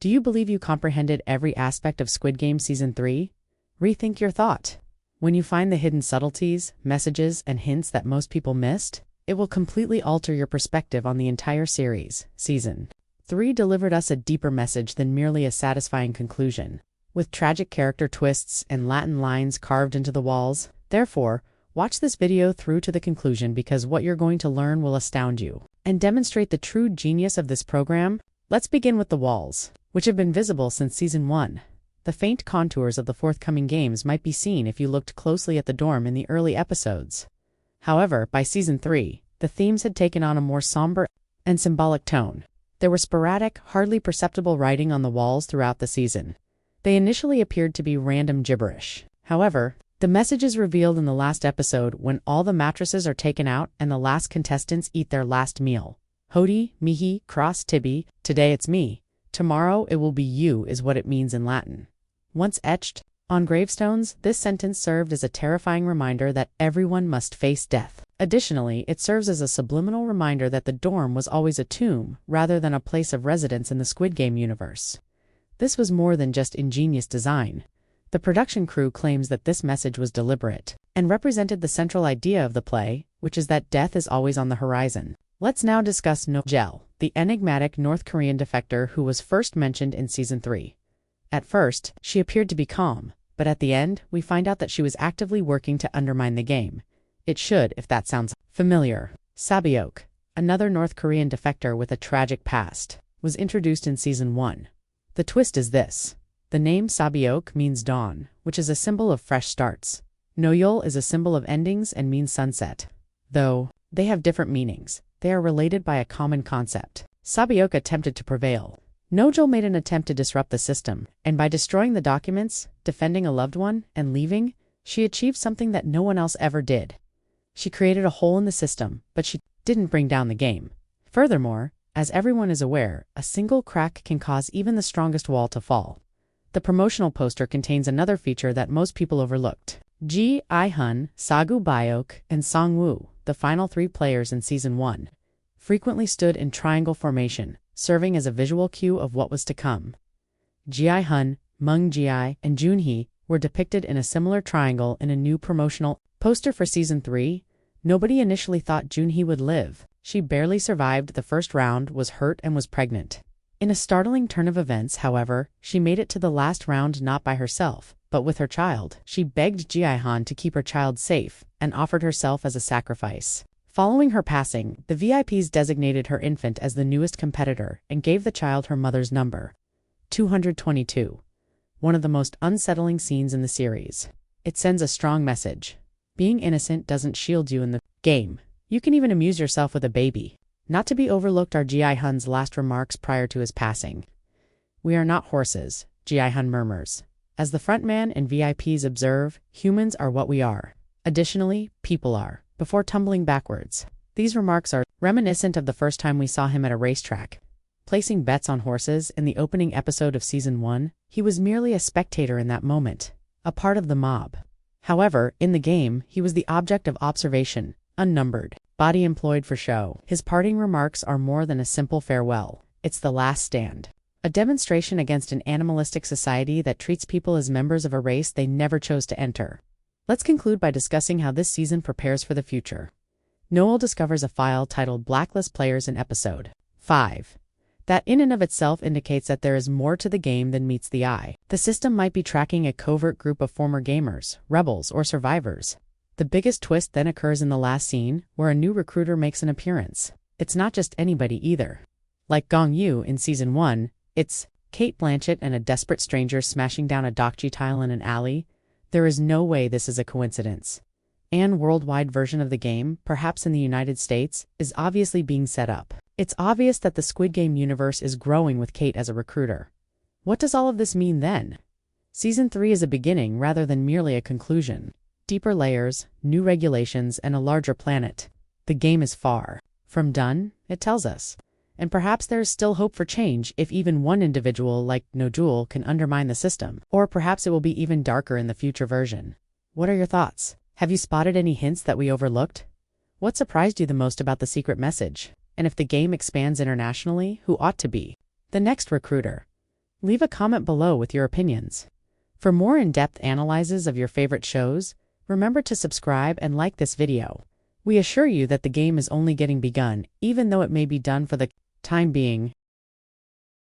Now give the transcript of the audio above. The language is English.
Do you believe you comprehended every aspect of Squid Game Season 3? Rethink your thought. When you find the hidden subtleties, messages, and hints that most people missed, it will completely alter your perspective on the entire series. Season 3 delivered us a deeper message than merely a satisfying conclusion, with tragic character twists and Latin lines carved into the walls. Therefore, watch this video through to the conclusion because what you're going to learn will astound you and demonstrate the true genius of this program. Let's begin with the walls, which have been visible since Season 1. The faint contours of the forthcoming games might be seen if you looked closely at the dorm in the early episodes. However, by Season 3, the themes had taken on a more somber and symbolic tone. There were sporadic, hardly perceptible writing on the walls throughout the season. They initially appeared to be random gibberish. However, the message is revealed in the last episode when all the mattresses are taken out and the last contestants eat their last meal. Hodi, mihi, cross tibi, today it's me. Tomorrow it will be you is what it means in Latin. Once etched on gravestones, this sentence served as a terrifying reminder that everyone must face death. Additionally, it serves as a subliminal reminder that the dorm was always a tomb rather than a place of residence in the Squid Game universe. This was more than just ingenious design. The production crew claims that this message was deliberate and represented the central idea of the play, which is that death is always on the horizon. Let's now discuss No-Jel, the enigmatic North Korean defector who was first mentioned in Season 3. At first, she appeared to be calm, but at the end, we find out that she was actively working to undermine the game. It should, if that sounds familiar. Sabiok, another North Korean defector with a tragic past, was introduced in Season 1. The twist is this. The name Sabiok means dawn, which is a symbol of fresh starts. Noyol is a symbol of endings and means sunset. Though they have different meanings, they are related by a common concept. Sabiok attempted to prevail. Nojul made an attempt to disrupt the system, and by destroying the documents, defending a loved one, and leaving, she achieved something that no one else ever did. She created a hole in the system, but she didn't bring down the game. Furthermore, as everyone is aware, a single crack can cause even the strongest wall to fall. The promotional poster contains another feature that most people overlooked. Ji I-hun, Sagu Byok, and Song-woo, the final 3 players in Season 1, frequently stood in triangle formation, serving as a visual cue of what was to come. Ji I-hun, Mung Ji-I, and Junhee were depicted in a similar triangle in a new promotional poster for Season 3. Nobody initially thought Junhee would live. She barely survived the first round, was hurt, and was pregnant. In a startling turn of events, however, she made it to the last round not by herself, but with her child. She begged Ji I-hun to keep her child safe and offered herself as a sacrifice. Following her passing, the VIPs designated her infant as the newest competitor and gave the child her mother's number, 222. One of the most unsettling scenes in the series. It sends a strong message. Being innocent doesn't shield you in the game. You can even amuse yourself with a baby. Not to be overlooked are Ji I-hun's last remarks prior to his passing. "We are not horses," Ji I-hun murmurs. As the frontman and VIPs observe, humans are what we are. Additionally, people are, before tumbling backwards. These remarks are reminiscent of the first time we saw him at a racetrack. Placing bets on horses in the opening episode of Season 1, he was merely a spectator in that moment, a part of the mob. However, in the game, he was the object of observation, unnumbered, body employed for show. His parting remarks are more than a simple farewell. It's the last stand. A demonstration against an animalistic society that treats people as members of a race they never chose to enter. Let's conclude by discussing how this season prepares for the future. Noel discovers a file titled Blacklist Players in Episode 5. That in and of itself indicates that there is more to the game than meets the eye. The system might be tracking a covert group of former gamers, rebels, or survivors. The biggest twist then occurs in the last scene, where a new recruiter makes an appearance. It's not just anybody either. Like Gong Yu in Season 1, it's Cate Blanchett and a desperate stranger smashing down a dokji tile in an alley. There is no way this is a coincidence. An worldwide version of the game, perhaps in the United States, is obviously being set up. It's obvious that the Squid Game universe is growing with Cate as a recruiter. What does all of this mean then? Season 3 is a beginning rather than merely a conclusion. Deeper layers, new regulations, and a larger planet. The game is far from done, it tells us. And perhaps there is still hope for change if even one individual like Nojul can undermine the system. Or perhaps it will be even darker in the future version. What are your thoughts? Have you spotted any hints that we overlooked? What surprised you the most about the secret message? And if the game expands internationally, who ought to be the next recruiter? Leave a comment below with your opinions. For more in-depth analyses of your favorite shows, remember to subscribe and like this video. We assure you that the game is only getting begun, even though it may be done for the time being.